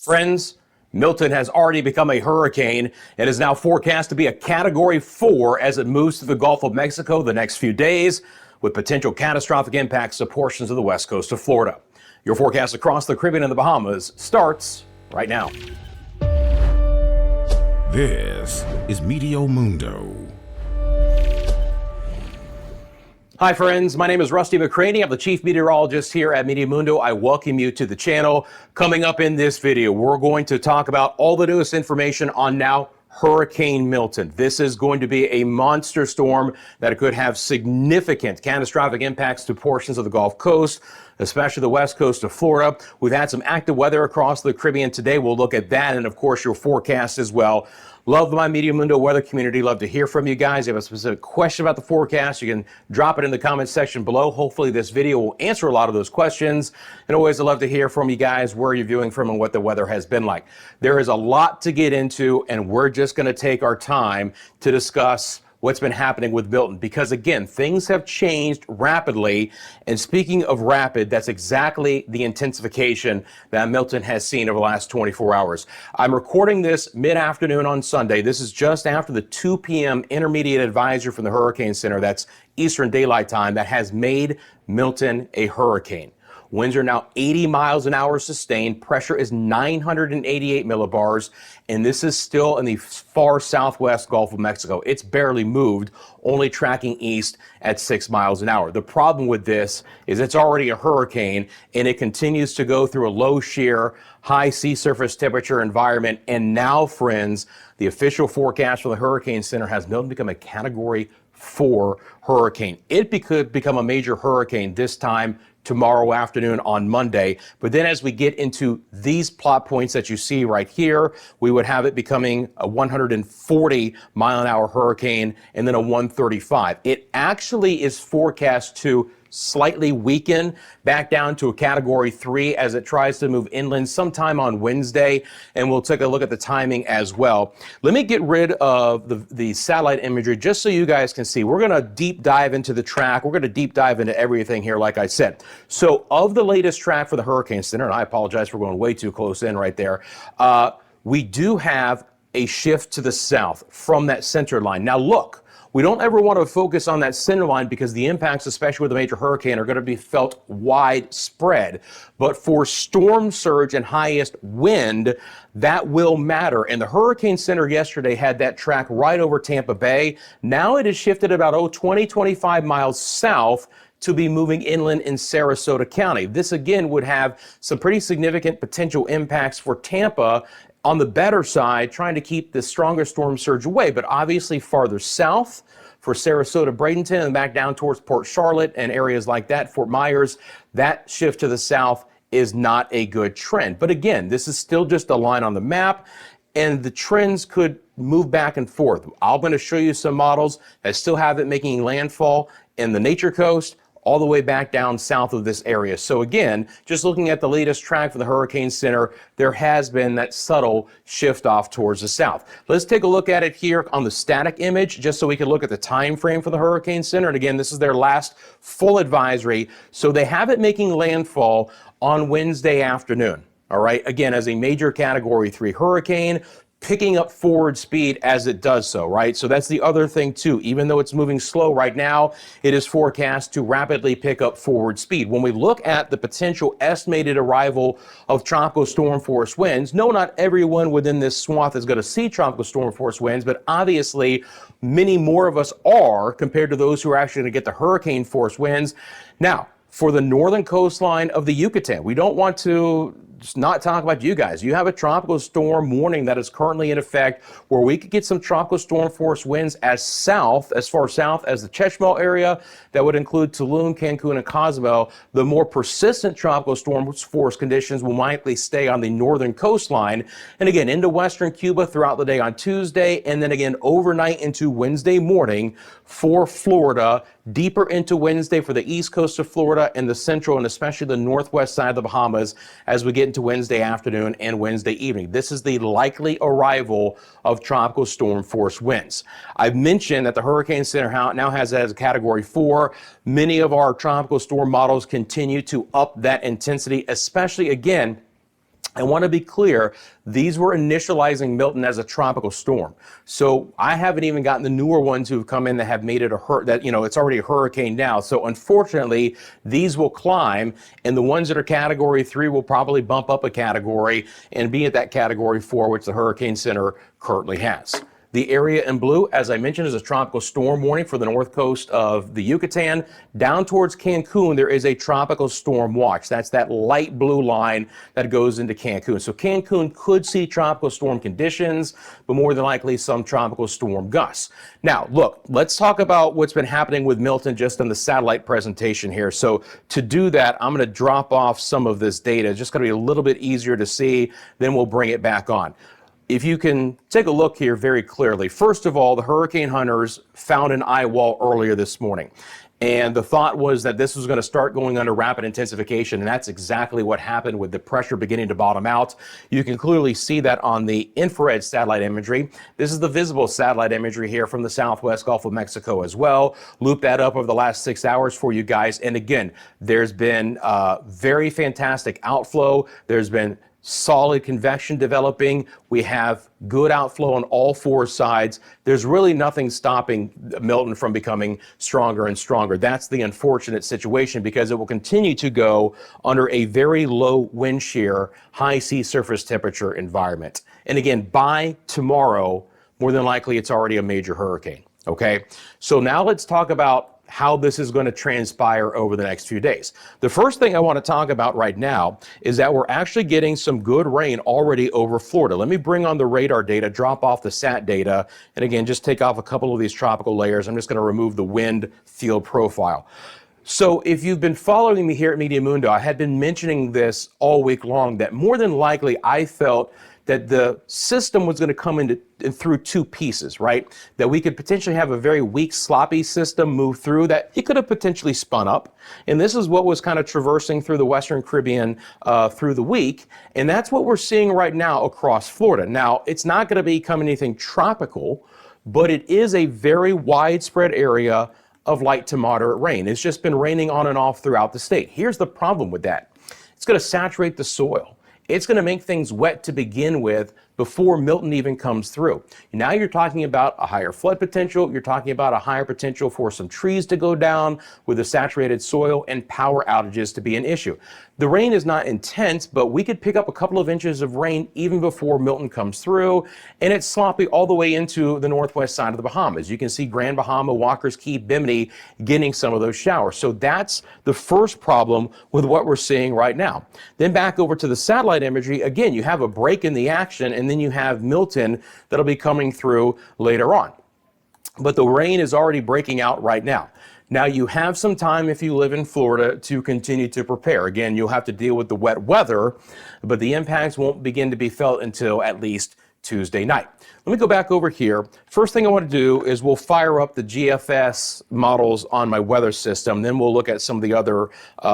Friends, Milton has already become a hurricane and is now forecast to be a Category 4 as it moves through the Gulf of Mexico the next few days, with potential catastrophic impacts to portions of the west coast of Florida. Your forecast across the Caribbean and the Bahamas starts right now. This is Meteo Mundo. Hi friends, my name is Rusty McCranie. I'm the Chief Meteorologist here at Meteo Mundo. I welcome you to the channel. Coming up in this video, we're going to talk about all the newest information on now Hurricane Milton. This is going to be a monster storm that could have significant catastrophic impacts to portions of the Gulf Coast, especially the west coast of Florida. We've had some active weather across the Caribbean today. We'll look at that and, of course, your forecast as well. Love my Meteo Mundo weather community. Love to hear from you guys. If you have a specific question about the forecast, you can drop it in the comments section below. Hopefully this video will answer a lot of those questions. And always I love to hear from you guys where you're viewing from and what the weather has been like. There is a lot to get into, and we're just going to take our time to discuss what's been happening with Milton, because again, things have changed rapidly. And speaking of rapid, that's exactly the intensification that Milton has seen over the last 24 hours. I'm recording this mid-afternoon on Sunday. This is just after the 2 p.m. intermediate advisory from the Hurricane Center, that's Eastern Daylight Time, that has made Milton a hurricane. Winds are now 80 miles an hour sustained. Pressure is 988 millibars, and this is still in the far southwest Gulf of Mexico. It's barely moved, only tracking east at 6 miles an hour. The problem with this is it's already a hurricane, and it continues to go through a low shear, high sea surface temperature environment. And now, friends, the official forecast for the Hurricane Center has Milton become a Category 4 hurricane. It could become a major hurricane this time tomorrow afternoon on Monday. But then as we get into these plot points that you see right here, we would have it becoming a 140 mile an hour hurricane and then a 135. It actually is forecast to slightly weaken back down to a Category 3 as it tries to move inland sometime on Wednesday, and we'll take a look at the timing as well. Let me get rid of the satellite imagery just so you guys can see. We're going to deep dive into the track. We're going to deep dive into everything here, like I said. So of the latest track for the Hurricane Center, and I apologize for going way too close in right there, we do have a shift to the south from that center line. Now look, we don't ever want to focus on that center line because the impacts, especially with a major hurricane, are going to be felt widespread. But for storm surge and highest wind, that will matter. And the Hurricane Center yesterday had that track right over Tampa Bay. Now it has shifted about 20, 25 miles south to be moving inland in Sarasota County. This again would have some pretty significant potential impacts for Tampa on the better side, trying to keep the stronger storm surge away, but obviously farther south for Sarasota, Bradenton, and back down towards Port Charlotte and areas like that, Fort Myers, that shift to the south is not a good trend. But again, this is still just a line on the map, and the trends could move back and forth. I'm going to show you some models that still have it making landfall in the Nature Coast, all the way back down south of this area. So again, just looking at the latest track for the Hurricane Center, there has been that subtle shift off towards the south. Let's take a look at it here on the static image, just so we can look at the time frame for the Hurricane Center. And again, this is their last full advisory. So they have it making landfall on Wednesday afternoon. All right, again, as a major Category 3 hurricane, picking up forward speed as it does so, right? So that's the other thing too. Even though it's moving slow right now, it is forecast to rapidly pick up forward speed. When we look at the potential estimated arrival of tropical storm force winds, no, not everyone within this swath is going to see tropical storm force winds, but obviously many more of us are compared to those who are actually going to get the hurricane force winds. Now, for the northern coastline of the Yucatan, we don't want to just not talk about you guys. You have a tropical storm warning that is currently in effect where we could get some tropical storm force winds as far south as the Chechmel area. That would include Tulum, Cancun, and Cozumel. The more persistent tropical storm force conditions will likely stay on the northern coastline. And again, into western Cuba throughout the day on Tuesday, and then again overnight into Wednesday morning for Florida, deeper into Wednesday for the east coast of Florida and the central and especially the northwest side of the Bahamas as we get into Wednesday afternoon and Wednesday evening. This is the likely arrival of tropical storm force winds. I've mentioned that the Hurricane Center now has it as a Category 4. Many of our tropical storm models continue to up that intensity, especially again I want to be clear, these were initializing Milton as a tropical storm. So I haven't even gotten the newer ones who've come in that have made it it's already a hurricane now. So unfortunately, these will climb, and the ones that are category 3 will probably bump up a category and be at that category 4, which the Hurricane Center currently has. The area in blue, as I mentioned, is a tropical storm warning for the north coast of the Yucatan. Down towards Cancun, there is a tropical storm watch. That's that light blue line that goes into Cancun. So Cancun could see tropical storm conditions, but more than likely some tropical storm gusts. Now, look, let's talk about what's been happening with Milton just in the satellite presentation here. So to do that, I'm going to drop off some of this data. It's just going to be a little bit easier to see, then we'll bring it back on. If you can take a look here very clearly, first of all, the hurricane hunters found an eye wall earlier this morning. And the thought was that this was going to start going under rapid intensification, and that's exactly what happened with the pressure beginning to bottom out. You can clearly see that on the infrared satellite imagery. This is the visible satellite imagery here from the southwest Gulf of Mexico as well. Loop that up over the last 6 hours for you guys. And again, there's been very fantastic outflow. There's been solid convection developing. We have good outflow on all 4 sides. There's really nothing stopping Milton from becoming stronger and stronger. That's the unfortunate situation, because it will continue to go under a very low wind shear, high sea surface temperature environment. And again, by tomorrow, more than likely, it's already a major hurricane. Okay, so now let's talk about how this is going to transpire over the next few days. The first thing I want to talk about right now is that we're actually getting some good rain already over Florida. Let me bring on the radar data, drop off the sat data, and again, just take off a couple of these tropical layers. I'm just going to remove the wind field profile. So if you've been following me here at Meteo Mundo, I had been mentioning this all week long, that more than likely I felt that the system was going to come through 2 pieces, right? That we could potentially have a very weak, sloppy system move through that it could have potentially spun up. And this is what was kind of traversing through the Western Caribbean through the week. And that's what we're seeing right now across Florida. Now, it's not going to become anything tropical, but it is a very widespread area of light to moderate rain. It's just been raining on and off throughout the state. Here's the problem with that. It's going to saturate the soil. It's going to make things wet to begin with before Milton even comes through. Now you're talking about a higher flood potential. You're talking about a higher potential for some trees to go down with the saturated soil and power outages to be an issue. The rain is not intense, but we could pick up a couple of inches of rain even before Milton comes through, and it's sloppy all the way into the northwest side of the Bahamas. You can see Grand Bahama, Walker's Key, Bimini getting some of those showers. So that's the first problem with what we're seeing right now. Then back over to the satellite imagery, again, you have a break in the action, and then you have Milton that'll be coming through later on. But the rain is already breaking out right now. Now you have some time, if you live in Florida, to continue to prepare. Again, you'll have to deal with the wet weather, but the impacts won't begin to be felt until at least Tuesday night. Let me go back over here. First thing I want to do is we'll fire up the GFS models on my weather system. Then we'll look at some of the other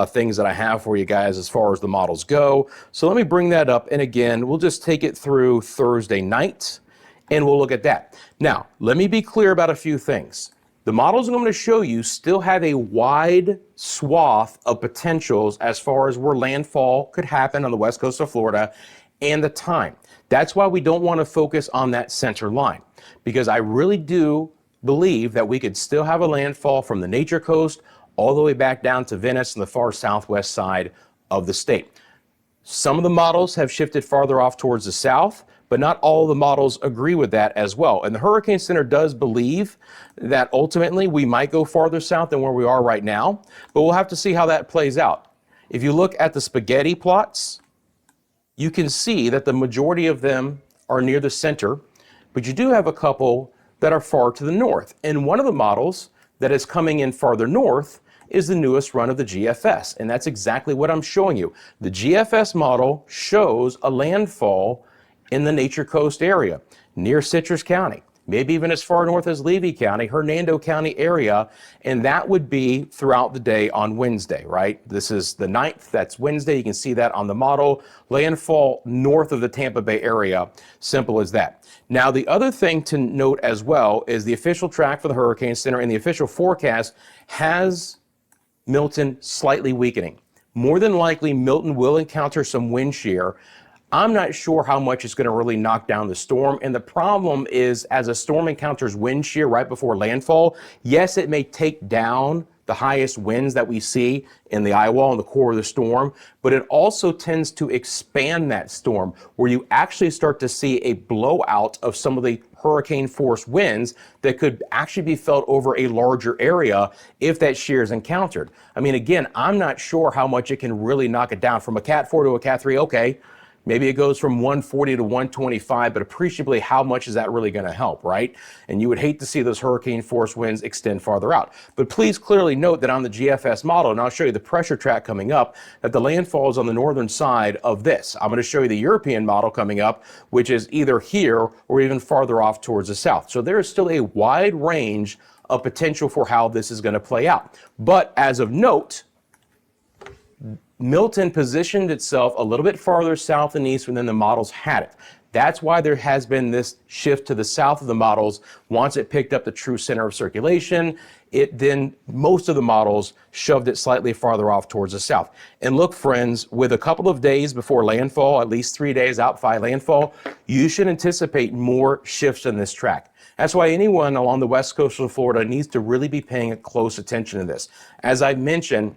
things that I have for you guys as far as the models go. So let me bring that up. And again, we'll just take it through Thursday night and we'll look at that. Now, let me be clear about a few things. The models I'm going to show you still have a wide swath of potentials as far as where landfall could happen on the west coast of Florida and the time. That's why we don't want to focus on that center line, because I really do believe that we could still have a landfall from the Nature Coast all the way back down to Venice and the far southwest side of the state. Some of the models have shifted farther off towards the south, but not all the models agree with that as well. And the Hurricane Center does believe that ultimately we might go farther south than where we are right now, but we'll have to see how that plays out. If you look at the spaghetti plots, you can see that the majority of them are near the center, but you do have a couple that are far to the north. And one of the models that is coming in farther north is the newest run of the GFS, and that's exactly what I'm showing you. The GFS model shows a landfall in the Nature Coast area, near Citrus County, maybe even as far north as Levy County, Hernando County area, and that would be throughout the day on Wednesday, right? This is the 9th, that's Wednesday. You can see that on the model. Landfall north of the Tampa Bay area, simple as that. Now, the other thing to note as well is the official track for the Hurricane Center and the official forecast has Milton slightly weakening. More than likely, Milton will encounter some wind shear. I'm not sure how much it's going to really knock down the storm. And the problem is, as a storm encounters wind shear right before landfall, yes, it may take down the highest winds that we see in the eye wall and the core of the storm, but it also tends to expand that storm, where you actually start to see a blowout of some of the hurricane force winds that could actually be felt over a larger area if that shear is encountered. I mean, again, I'm not sure how much it can really knock it down. From a Cat 4 to a Cat 3, okay, maybe it goes from 140 to 125, but appreciably, how much is that really going to help, right? And you would hate to see those hurricane force winds extend farther out. But please clearly note that on the GFS model, and I'll show you the pressure track coming up, that the landfall is on the northern side of this. I'm going to show you the European model coming up, which is either here or even farther off towards the south. So there is still a wide range of potential for how this is going to play out. But as of note, Milton positioned itself a little bit farther south and east than the models had it. That's why there has been this shift to the south of the models. Once it picked up the true center of circulation, most of the models shoved it slightly farther off towards the south. And look, friends, with a couple of days before landfall, at least 3 days out by landfall, you should anticipate more shifts in this track. That's why anyone along the west coast of Florida needs to really be paying close attention to this. As I mentioned,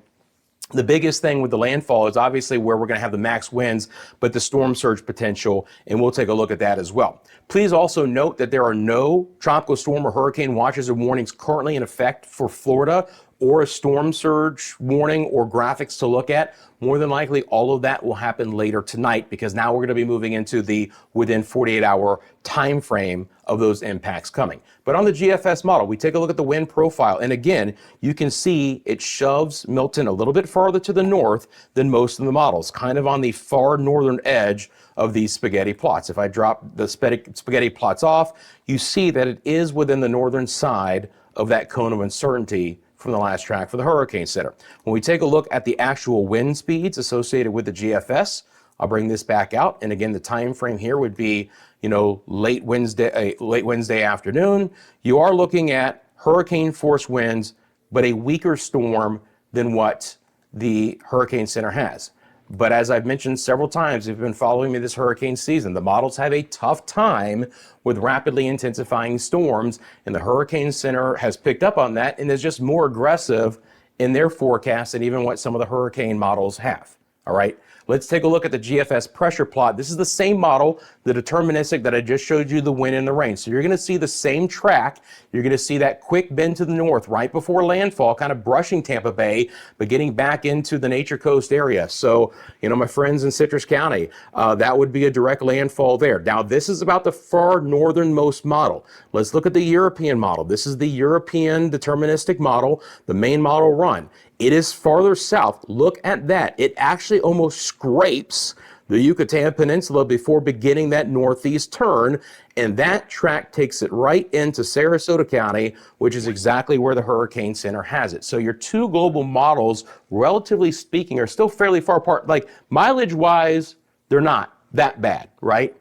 the biggest thing with the landfall is obviously where we're going to have the max winds, but the storm surge potential, and we'll take a look at that as well. Please also note that there are no tropical storm or hurricane watches or warnings currently in effect for Florida, or a storm surge warning or graphics to look at. More than likely, all of that will happen later tonight, because now we're going to be moving into the within 48-hour time frame of those impacts coming. But on the GFS model, we take a look at the wind profile, and again, you can see it shoves Milton a little bit farther to the north than most of the models, kind of on the far northern edge of these spaghetti plots. If I drop the spaghetti plots off, you see that it is within the northern side of that cone of uncertainty from the last track for the Hurricane Center. When we take a look at the actual wind speeds associated with the GFS, I'll bring this back out. And again, the time frame here would be, late Wednesday afternoon. You are looking at hurricane force winds, but a weaker storm than what the Hurricane Center has. But as I've mentioned several times, if you've been following me this hurricane season, the models have a tough time with rapidly intensifying storms, and the Hurricane Center has picked up on that and is just more aggressive in their forecast than even what some of the hurricane models have. All right, let's take a look at the GFS pressure plot. This is the same model, the deterministic that I just showed you, the wind and the rain. So you're going to see the same track. You're going to see that quick bend to the north right before landfall, kind of brushing Tampa Bay, but getting back into the Nature Coast area. So, my friends in Citrus County, that would be a direct landfall there. Now, this is about the far northernmost model. Let's look at the European model. This is the European deterministic model, the main model run. It is farther south. Look at that. It actually almost scrapes the Yucatan Peninsula before beginning that northeast turn, and that track takes it right into Sarasota County, which is exactly where the Hurricane Center has it. So your two global models, relatively speaking, are still fairly far apart. Like mileage-wise, they're not that bad, right?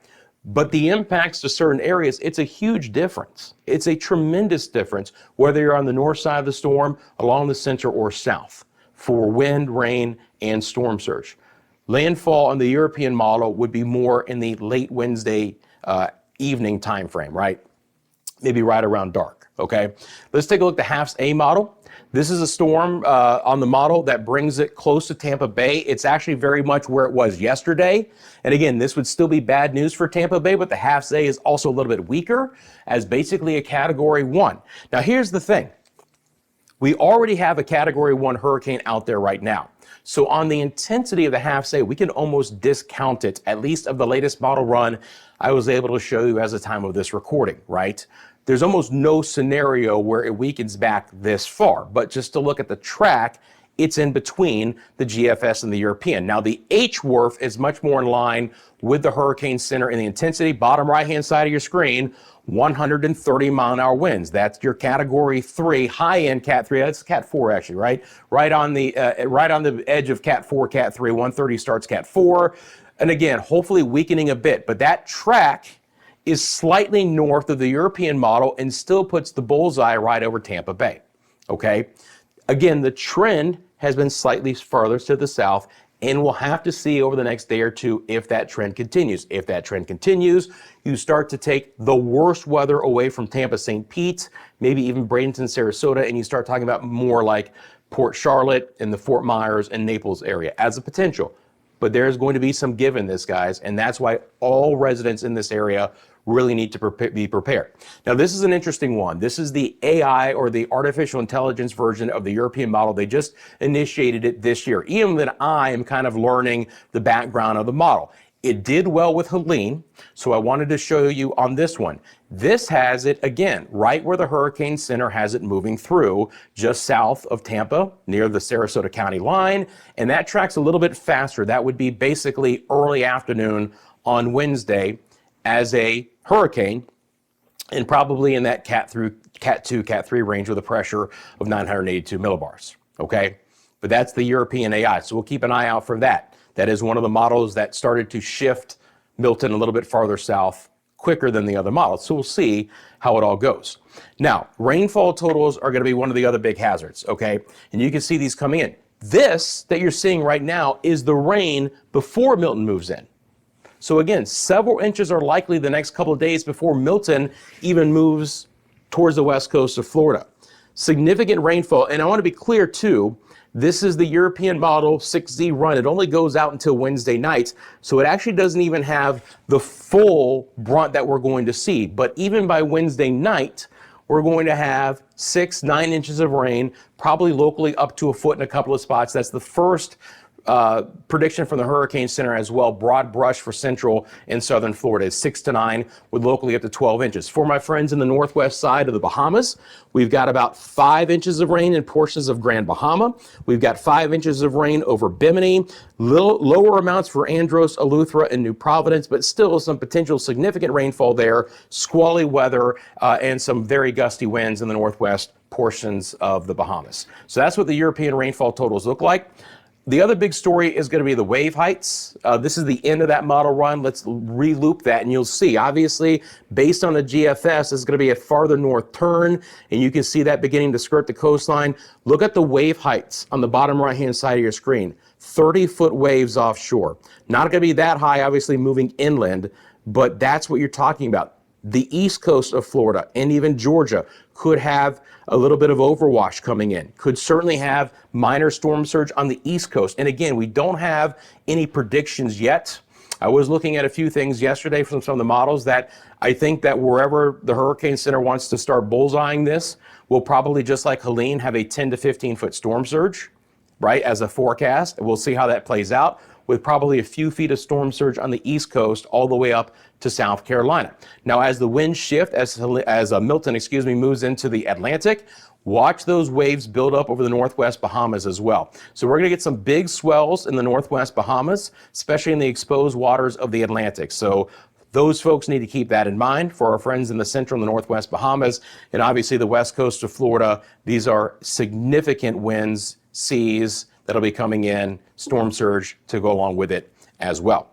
But the impacts to certain areas, it's a huge difference. It's a tremendous difference, whether you're on the north side of the storm, along the center, or south, for wind, rain, and storm surge. Landfall on the European model would be more in the late Wednesday evening time frame, right? Maybe right around dark, okay? Let's take a look at the HAFS A model. This is a storm on the model that brings it close to Tampa Bay. It's actually very much where it was yesterday. And again, this would still be bad news for Tampa Bay, but the HAFS A is also a little bit weaker as basically a Category 1. Now, here's the thing. We already have a Category 1 hurricane out there right now. So on the intensity of the HAFS A, we can almost discount it, at least of the latest model run I was able to show you as the time of this recording, right? There's almost no scenario where it weakens back this far, but just to look at the track, it's in between the GFS and the European. Now the HWRF is much more in line with the Hurricane Center in the intensity, bottom right-hand side of your screen, 130 mile-an-hour winds. That's your Category 3, high-end Cat 3. That's Cat 4 actually, right? Right on the edge of Cat 4, Cat 3. 130 starts Cat 4, and again, hopefully weakening a bit. But that track is slightly north of the European model and still puts the bullseye right over Tampa Bay. Okay. Again, the trend has been slightly further to the south, And we'll have to see over the next day or two if that trend continues. If that trend continues, you start to take the worst weather away from Tampa, St. Pete, maybe even Bradenton, Sarasota, and you start talking about more like Port Charlotte and the Fort Myers and Naples area as a potential. But there's going to be some give in this, guys, and that's why all residents in this area really need to be prepared. Now, this is an interesting one. This is the AI, or the artificial intelligence version of the European model. They just initiated it this year. Even then, I am kind of learning the background of the model. It did well with Helene, so I wanted to show you on this one. This has it, again, right where the Hurricane Center has it moving through, just south of Tampa, near the Sarasota County line, and that tracks a little bit faster. That would be basically early afternoon on Wednesday as a hurricane, and probably in that Cat 2, Cat 3 range with a pressure of 982 millibars, okay? But that's the European AI, so we'll keep an eye out for that. That is one of the models that started to shift Milton a little bit farther south quicker than the other models, so we'll see how it all goes. Now, rainfall totals are going to be one of the other big hazards, okay? And you can see these coming in. This that you're seeing right now is the rain before Milton moves in. So again, several inches are likely the next couple of days before Milton even moves towards the west coast of Florida. Significant rainfall, and I want to be clear too, this is the European model 6Z run. It only goes out until Wednesday night, so it actually doesn't even have the full brunt that we're going to see. But even by Wednesday night, we're going to have 6-9 inches of rain, probably locally up to a foot in a couple of spots. That's the first prediction from the Hurricane Center as well. Broad brush for central and southern Florida is 6 to 9 with locally up to 12 inches. For my friends in the northwest side of the Bahamas, we've got about 5 inches of rain in portions of Grand Bahama. We've got 5 inches of rain over Bimini, lower amounts for Andros, Eleuthera, and New Providence, but still some potential significant rainfall there, squally weather, and some very gusty winds in the northwest portions of the Bahamas. So that's what the European rainfall totals look like. The other big story is going to be the wave heights. This is the end of that model run. Let's re-loop that and you'll see, obviously, based on the GFS, it's going to be a farther north turn, and you can see that beginning to skirt the coastline. Look at the wave heights on the bottom right-hand side of your screen. 30-foot waves offshore. Not going to be that high, obviously, moving inland, but that's what you're talking about. The east coast of Florida and even Georgia could have a little bit of overwash coming in, could certainly have minor storm surge on the east coast. And again, we don't have any predictions yet. I was looking at a few things yesterday from some of the models that I think that wherever the Hurricane Center wants to start bullseyeing this, we'll probably, just like Helene, have a 10 to 15 foot storm surge, right, as a forecast. We'll see how that plays out, with probably a few feet of storm surge on the east coast all the way up to South Carolina. Now, as the winds shift, as Milton, moves into the Atlantic, watch those waves build up over the northwest Bahamas as well. So we're gonna get some big swells in the northwest Bahamas, especially in the exposed waters of the Atlantic. So those folks need to keep that in mind. For our friends in the central and the northwest Bahamas, and obviously the west coast of Florida, these are significant winds, seas that'll be coming in, storm surge to go along with it as well.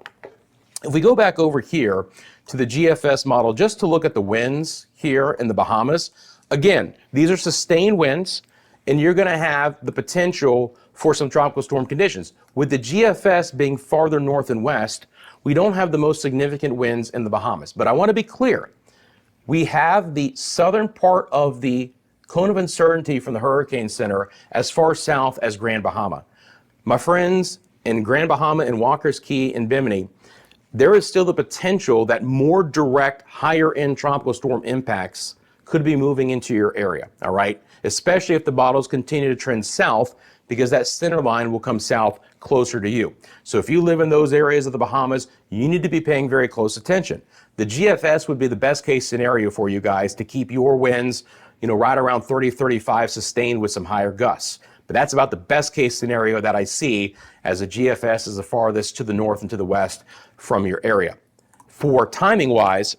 If we go back over here to the GFS model, just to look at the winds here in the Bahamas, again, these are sustained winds, and you're gonna have the potential for some tropical storm conditions. With the GFS being farther north and west, we don't have the most significant winds in the Bahamas. But I wanna be clear, we have the southern part of the cone of uncertainty from the Hurricane Center as far south as Grand Bahama. My friends in Grand Bahama and Walker's Key and Bimini, there is still the potential that more direct, higher-end tropical storm impacts could be moving into your area, all right? Especially if the models continue to trend south, because that center line will come south closer to you. So if you live in those areas of the Bahamas, you need to be paying very close attention. The GFS would be the best case scenario for you guys to keep your winds, right around 30, 35 sustained with some higher gusts. But that's about the best case scenario that I see, as the GFS is the farthest to the north and to the west from your area. For timing wise,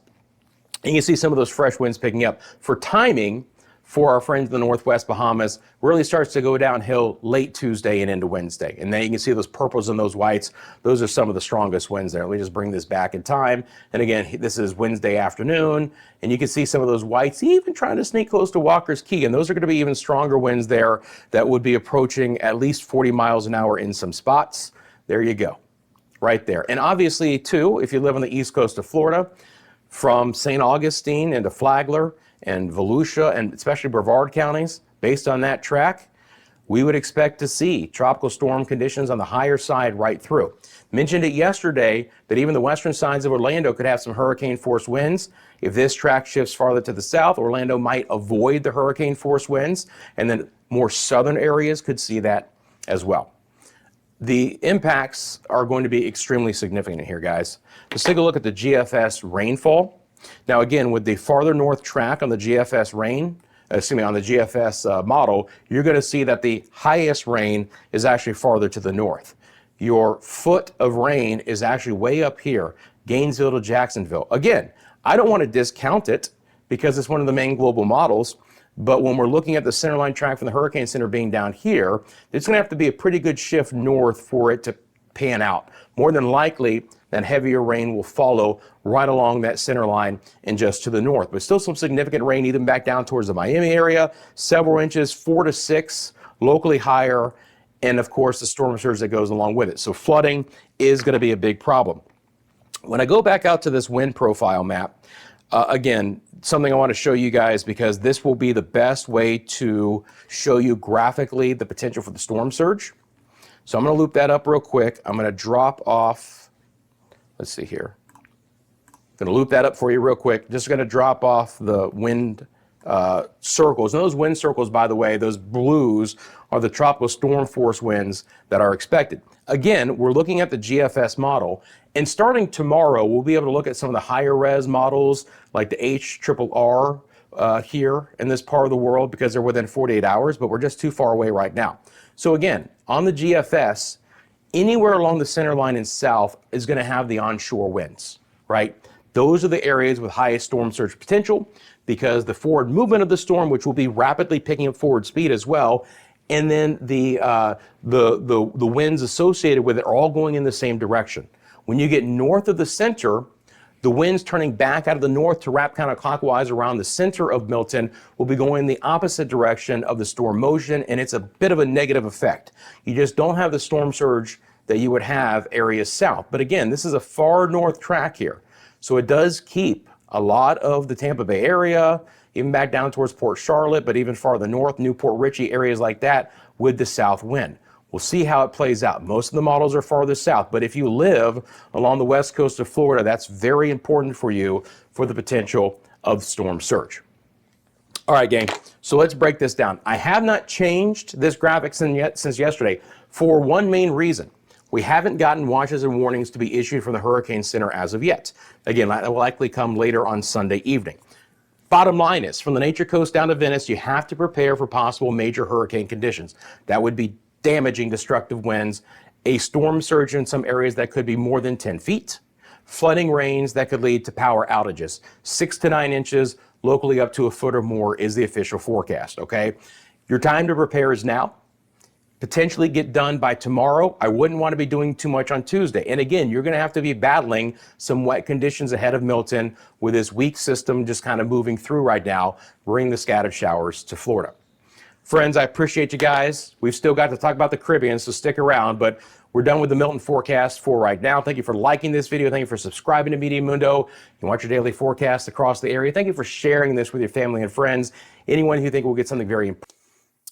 and you can see some of those fresh winds picking up. For timing, for our friends in the northwest Bahamas, really starts to go downhill late Tuesday and into Wednesday. And then you can see those purples and those whites. Those are some of the strongest winds there. Let me just bring this back in time. And again, this is Wednesday afternoon, and you can see some of those whites even trying to sneak close to Walker's Key. And those are going to be even stronger winds there that would be approaching at least 40 miles an hour in some spots. There you go, right there. And obviously, too, if you live on the east coast of Florida, from St. Augustine into Flagler and Volusia and especially Brevard counties, based on that track, we would expect to see tropical storm conditions on the higher side right through. Mentioned it yesterday that even the western sides of Orlando could have some hurricane force winds. If this track shifts farther to the south, Orlando might avoid the hurricane force winds, and then more southern areas could see that as well. The impacts are going to be extremely significant here, guys. Let's take a look at the GFS rainfall. Now, again, with the farther north track on the GFS on the GFS model, you're going to see that the highest rain is actually farther to the north. Your foot of rain is actually way up here, Gainesville to Jacksonville. Again, I don't want to discount it because it's one of the main global models, but when we're looking at the centerline track from the hurricane center being down here, it's going to have to be a pretty good shift north for it to pan out. More than likely, that heavier rain will follow right along that center line and just to the north. But still some significant rain even back down towards the Miami area, several inches, 4 to 6, locally higher, and of course the storm surge that goes along with it. So flooding is going to be a big problem. When I go back out to this wind profile map, again, something I want to show you guys because this will be the best way to show you graphically the potential for the storm surge. So I'm going to loop that up real quick. I'm going to drop off, let's see here. I'm going to loop that up for you real quick. Just going to drop off the wind circles. And those wind circles, by the way, those blues are the tropical storm force winds that are expected. Again, we're looking at the GFS model, and starting tomorrow, we'll be able to look at some of the higher res models like the HRRR here in this part of the world because they're within 48 hours, but we're just too far away right now. So again, on the GFS, anywhere along the center line in south is going to have the onshore winds, right? Those are the areas with highest storm surge potential because the forward movement of the storm, which will be rapidly picking up forward speed as well, and then the winds associated with it are all going in the same direction. When you get north of the center, the winds turning back out of the north to wrap counterclockwise around the center of Milton will be going in the opposite direction of the storm motion, and it's a bit of a negative effect. You just don't have the storm surge that you would have areas south. But again, this is a far north track here. So it does keep a lot of the Tampa Bay area, even back down towards Port Charlotte, but even farther north, Newport Richey, areas like that with the south wind. We'll see how it plays out. Most of the models are farther south, but if you live along the west coast of Florida, that's very important for you for the potential of storm surge. All right, gang, so let's break this down. I have not changed this graphic since yesterday for one main reason. We haven't gotten watches and warnings to be issued from the Hurricane Center as of yet. Again, that will likely come later on Sunday evening. Bottom line is, from the Nature Coast down to Venice, you have to prepare for possible major hurricane conditions. That would be damaging, destructive winds, a storm surge in some areas that could be more than 10 feet, flooding rains that could lead to power outages. 6 to 9 inches, locally up to a foot or more is the official forecast, okay? Your time to prepare is now. Potentially get done by tomorrow. I wouldn't want to be doing too much on Tuesday. And again, you're going to have to be battling some wet conditions ahead of Milton with this weak system just kind of moving through right now, bringing the scattered showers to Florida. Friends, I appreciate you guys. We've still got to talk about the Caribbean, so stick around, but we're done with the Milton forecast for right now. Thank you for liking this video. Thank you for subscribing to Meteo Mundo. You want your daily forecast across the area. Thank you for sharing this with your family and friends. Anyone who you think will get something very important.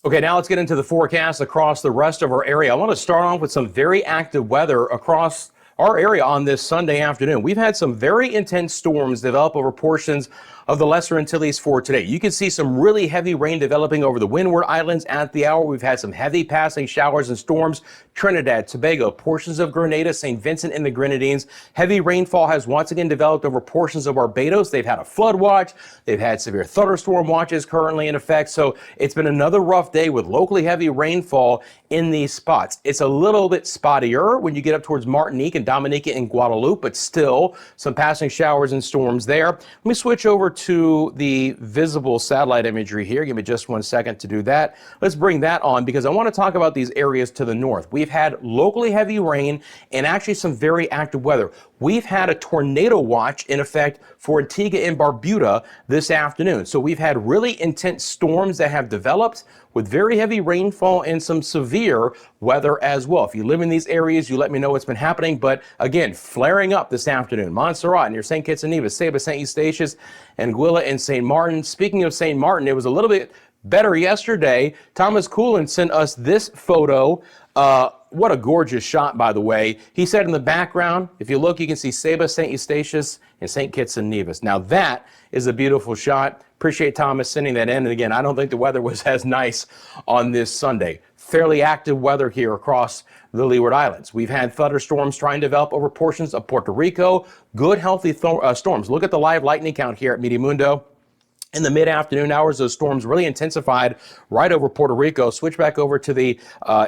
Okay, now let's get into the forecast across the rest of our area. I want to start off with some very active weather across our area on this Sunday afternoon. We've had some very intense storms develop over portions of the Lesser Antilles for today. You can see some really heavy rain developing over the Windward Islands at the hour. We've had some heavy passing showers and storms. Trinidad, Tobago, portions of Grenada, St. Vincent and the Grenadines. Heavy rainfall has once again developed over portions of Barbados. They've had a flood watch. They've had severe thunderstorm watches currently in effect. So it's been another rough day with locally heavy rainfall in these spots. It's a little bit spottier when you get up towards Martinique and Dominica and Guadeloupe, but still some passing showers and storms there. Let me switch over to the visible satellite imagery here. Give me just 1 second to do that. Let's bring that on because I want to talk about these areas to the north. We've had locally heavy rain and actually some very active weather. We've had a tornado watch in effect for Antigua and Barbuda this afternoon. So we've had really intense storms that have developed. with very heavy rainfall and some severe weather as well. If you live in these areas, you let me know what's been happening. But again, flaring up this afternoon. Montserrat near St. Kitts and Nevis, Ceiba, St. Eustatius, Anguilla, and St. Martin. Speaking of St. Martin, it was a little bit better yesterday. Thomas Coolin sent us this photo. What a gorgeous shot, by the way. He said in the background, if you look, you can see Ceiba, St. Eustatius, and St. Kitts and Nevis. Now that is a beautiful shot. Appreciate Thomas sending that in. And again, I don't think the weather was as nice on this Sunday. Fairly active weather here across the Leeward Islands. We've had thunderstorms trying to develop over portions of Puerto Rico. Good, healthy storms. Look at the live lightning count here at Meteo Mundo. In the mid-afternoon hours, those storms really intensified right over Puerto Rico. Switch back over to the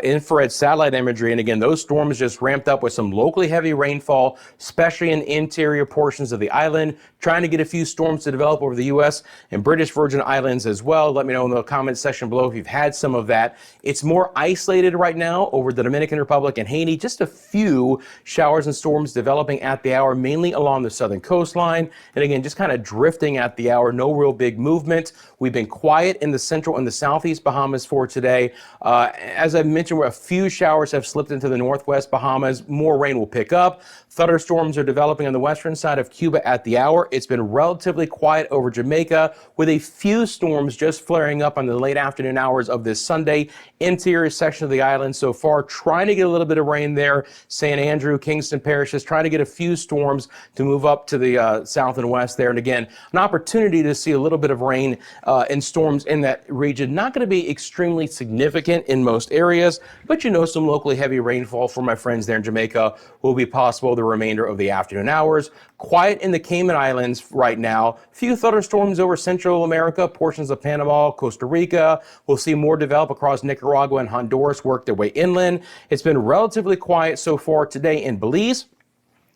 infrared satellite imagery. And again, those storms just ramped up with some locally heavy rainfall, especially in interior portions of the island, trying to get a few storms to develop over the U.S. and British Virgin Islands as well. Let me know in the comment section below if you've had some of that. It's more isolated right now over the Dominican Republic and Haiti. Just a few showers and storms developing at the hour, mainly along the southern coastline. And again, just kind of drifting at the hour. No real big movement. We've been quiet in the central and the southeast Bahamas for today. As I mentioned, a few showers have slipped into the northwest Bahamas. More rain will pick up. Thunderstorms are developing on the western side of Cuba at the hour. It's been relatively quiet over Jamaica, with a few storms just flaring up on the late afternoon hours of this Sunday. Interior section of the island so far, trying to get a little bit of rain there. St. Andrew, Kingston parishes, trying to get a few storms to move up to the south and west there. And again, an opportunity to see a little bit of rain and storms in that region. Not going to be extremely significant in most areas, but some locally heavy rainfall for my friends there in Jamaica will be possible the remainder of the afternoon hours. Quiet in the Cayman Islands right now. Few thunderstorms over Central America, portions of Panama, Costa Rica. We'll see more develop across Nicaragua and Honduras, work their way inland. It's been relatively quiet so far today in Belize.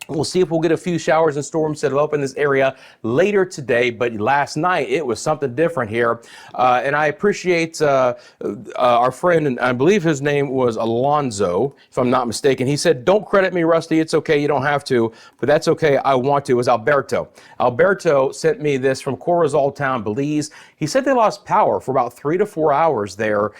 We'll see if we'll get a few showers and storms that will open this area later today. But last night, it was something different here. And I appreciate our friend, and I believe his name was Alonzo, if I'm not mistaken. He said, "Don't credit me, Rusty. It's okay. You don't have to. But that's okay. I want to." It was Alberto. Alberto sent me this from Corozal Town, Belize. He said they lost power for about 3 to 4 hours there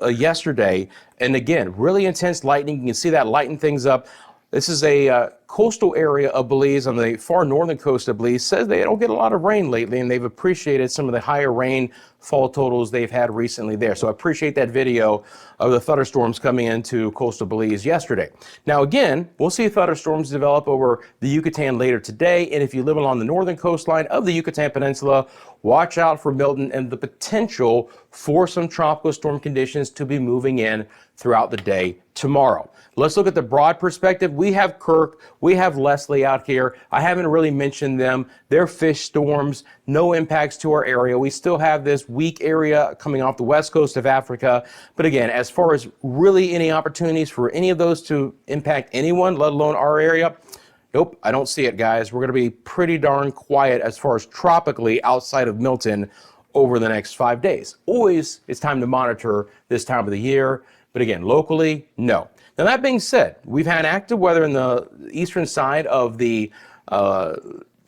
yesterday. And again, really intense lightning. You can see that lighting things up. This is a coastal area of Belize on the far northern coast of Belize. Says they don't get a lot of rain lately, and they've appreciated some of the higher rainfall totals they've had recently there. So I appreciate that video of the thunderstorms coming into coastal Belize yesterday. Now again, we'll see thunderstorms develop over the Yucatan later today. And if you live along the northern coastline of the Yucatan Peninsula, watch out for Milton and the potential for some tropical storm conditions to be moving in throughout the day tomorrow. Let's look at the broad perspective. We have Kirk, we have Leslie out here. I haven't really mentioned them. They're fish storms, no impacts to our area. We still have this weak area coming off the west coast of Africa. But again, as far as really any opportunities for any of those to impact anyone, let alone our area, nope, I don't see it, guys. We're going to be pretty darn quiet as far as tropically outside of Milton over the next 5 days. Always, it's time to monitor this time of the year. But again, locally, no. Now, that being said, we've had active weather in the eastern side of the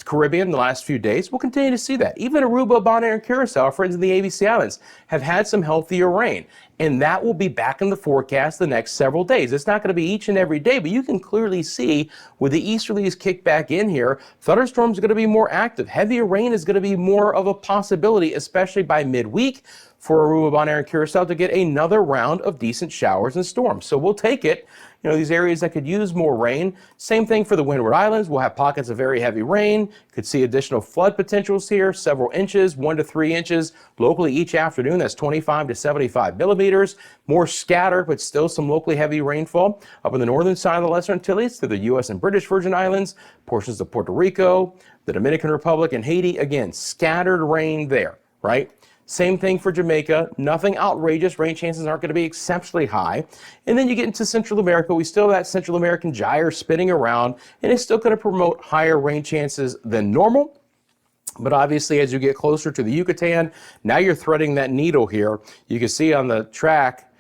Caribbean the last few days. We'll continue to see that. Even Aruba, Bonaire, and Curacao, our friends in the ABC Islands, have had some healthier rain. And that will be back in the forecast the next several days. It's not going to be each and every day, but you can clearly see with the easterlies kicked back in here, thunderstorms are going to be more active. Heavier rain is going to be more of a possibility, especially by midweek, for Aruba, Bonaire, and Curacao to get another round of decent showers and storms. So we'll take it. These areas that could use more rain. Same thing for the Windward Islands. We'll have pockets of very heavy rain. Could see additional flood potentials here, several inches, 1 to 3 inches locally each afternoon. That's 25 to 75 millimeters. More scattered, but still some locally heavy rainfall up on the northern side of the Lesser Antilles to the U.S. and British Virgin Islands, portions of Puerto Rico, the Dominican Republic, and Haiti. Again, scattered rain there, right? Same thing for Jamaica. Nothing outrageous. Rain chances aren't going to be exceptionally high. And then you get into Central America. We still have that Central American gyre spinning around, and it's still going to promote higher rain chances than normal. But obviously, as you get closer to the Yucatan, now you're threading that needle here. You can see on the track,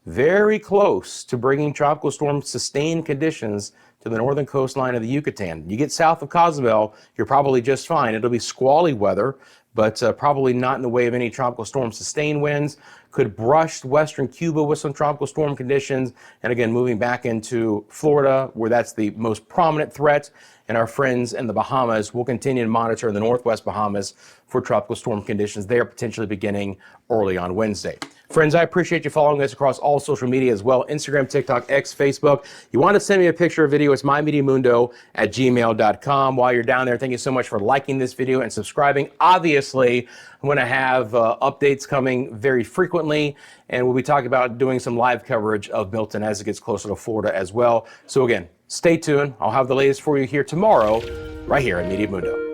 very close to bringing tropical storm sustained conditions to the northern coastline of the Yucatan. You get south of Cozumel, you're probably just fine. It'll be squally weather, but probably not in the way of any tropical storm sustained winds. Could brush western Cuba with some tropical storm conditions. And again, moving back into Florida, where that's the most prominent threat. And our friends in the Bahamas will continue to monitor the northwest Bahamas for tropical storm conditions there, potentially beginning early on Wednesday. Friends, I appreciate you following us across all social media as well, Instagram, TikTok, X, Facebook. You want to send me a picture or video, it's mymeteomundo@gmail.com. While you're down there, thank you so much for liking this video and subscribing. Obviously, I'm going to have updates coming very frequently, and we'll be talking about doing some live coverage of Milton as it gets closer to Florida as well. So again, stay tuned. I'll have the latest for you here tomorrow, right here at Meteo Mundo.